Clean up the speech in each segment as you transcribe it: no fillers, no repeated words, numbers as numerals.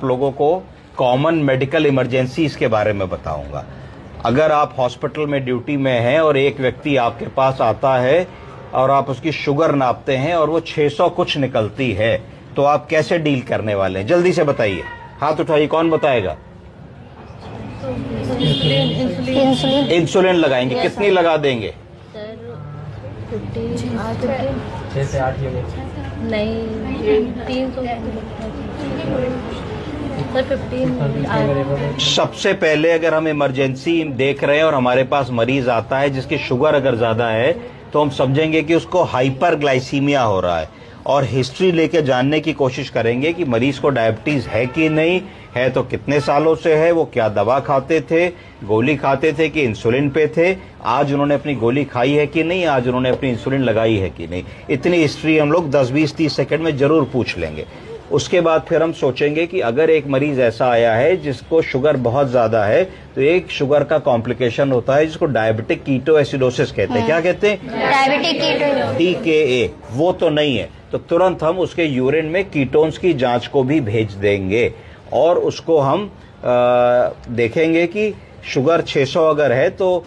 आप लोगों को कॉमन मेडिकल इमरजेंसीज के बारे में बताऊंगा। अगर आप हॉस्पिटल में ड्यूटी में हैं और एक व्यक्ति आपके पास आता है और आप उसकी शुगर नापते हैं और वो 600 कुछ निकलती है, तो आप कैसे डील करने वाले हैं? जल्दी से बताइए, हाथ उठाइए, कौन बताएगा? इंसुलिन लगाएंगे। कितनी लगा देंगे? 6 से 8 नहीं 300 सर 15। सबसे पहले अगर हम इमरजेंसी देख रहे हैं और हमारे पास मरीज आता है जिसकी शुगर अगर ज्यादा है, तो हम समझेंगे कि उसको हाइपरग्लाइसीमिया हो रहा है और हिस्ट्री लेके जानने की कोशिश करेंगे कि मरीज को डायबिटीज है कि नहीं है, तो कितने सालों से है, वो क्या दवा खाते थे, गोली खाते थे कि इंसुलिन पे थे, आज उन्होंने अपनी गोली खाई है कि नहीं, आज उन्होंने अपनी इंसुलिन लगाई है कि नहीं। इतनी हिस्ट्री हम लोग 10, 20, 30 सेकंड में जरूर पूछ लेंगे। उसके बाद फिर हम सोचेंगे कि अगर एक मरीज ऐसा आया है जिसको शुगर बहुत ज्यादा है, तो एक शुगर का कॉम्प्लिकेशन होता है जिसको डायबिटिक कीटोएसिडोसिस कहते हैं। क्या कहते हैं? डायबिटिक कीटो। DKA। वो तो नहीं है, तो तुरंत हम उसके यूरिन में कीटोन्स की जांच को भी भेज देंगे और उसको हम देखेंगे कि शुगर 600 अगर है, तो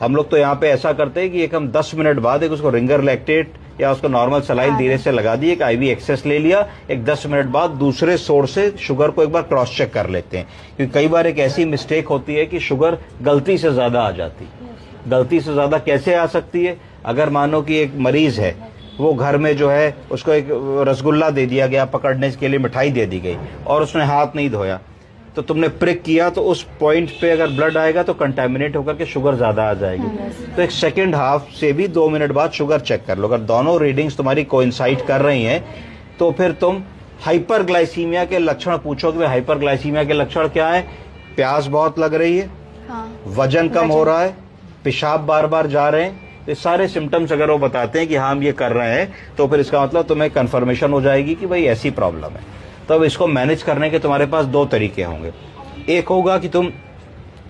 हम लोग तो यहाँ पे ऐसा करते हैं कि एक हम 10 मिनट बाद एक उसको रिंगर लैक्टेट या उसको नॉर्मल सलाइन धीरे से लगा दिए, एक IV एक्सेस ले लिया, एक 10 मिनट बाद दूसरे सोर्स से शुगर को एक बार क्रॉस चेक कर लेते हैं, क्योंकि कई बार एक ऐसी मिस्टेक होती है कि शुगर गलती से ज्यादा आ जाती है। गलती से ज्यादा कैसे आ सकती है? अगर मानो कि एक मरीज है, वो घर में जो है उसको एक रसगुल्ला दे दिया गया, पकड़ने के लिए मिठाई दे दी गई और उसने हाथ नहीं धोया, तो तुमने प्रिक किया, तो उस पॉइंट पे अगर ब्लड आएगा तो कंटामिनेट होकर के शुगर ज्यादा आ जाएगी। तो एक सेकेंड हाफ से भी 2 मिनट बाद शुगर चेक कर लो। अगर दोनों रीडिंग्स तुम्हारी कोइंसाइड कर रही हैं, तो फिर तुम हाइपरग्लाइसीमिया के लक्षण पूछोगे। भाई हाइपरग्लाइसीमिया के लक्षण क्या है? प्यास बहुत लग रही है, वजन कम हो रहा है, पेशाब बार बार जा रहे हैं, ये सारे सिम्टम्स अगर वो बताते हैं कि हाँ हम ये कर रहे हैं, तो फिर इसका मतलब तुम्हें कंफर्मेशन हो जाएगी कि भाई ऐसी प्रॉब्लम है। तो अब इसको मैनेज करने के तुम्हारे पास 2 तरीके होंगे। एक होगा कि तुम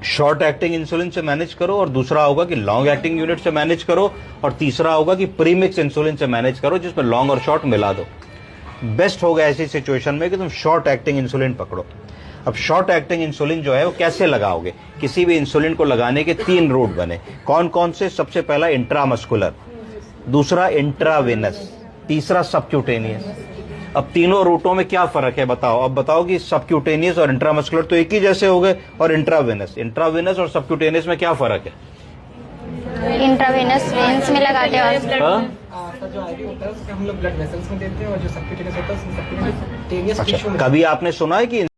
शॉर्ट एक्टिंग इंसुलिन से मैनेज करो, और दूसरा होगा कि लॉन्ग एक्टिंग यूनिट से मैनेज करो, और तीसरा होगा कि प्रीमिक्स इंसुलिन से मैनेज करो जिसमें लॉन्ग और शॉर्ट मिला दो। बेस्ट होगा ऐसी सिचुएशन में कि तुम शॉर्ट एक्टिंग इंसुलिन पकड़ो। अब शॉर्ट एक्टिंग इंसुलिन जो है वो कैसे लगाओगे? किसी भी इंसुलिन को लगाने के 3 रूट बने। कौन कौन से? सबसे पहला इंट्रामस्कुलर, दूसरा इंट्रावेनस, तीसरा सबक्यूटेनियस। अब तीनों रूटों में क्या फर्क है बताओ? अब बताओ कि सबक्यूटेनियस और इंट्रामस्कुलर तो एक ही जैसे हो गए, और इंट्रावेनस और सबक्यूटेनियस में क्या फर्क है? इंट्रावेनस वेन्स में लगाते हैं जो IV होता है उसके हम लोग ब्लड वेसल्स में देते हैं, और जो सबक्यूटेनियस होता है उसमें सबक्यूटेनियस टिश्यू में। कभी आपने सुना है कि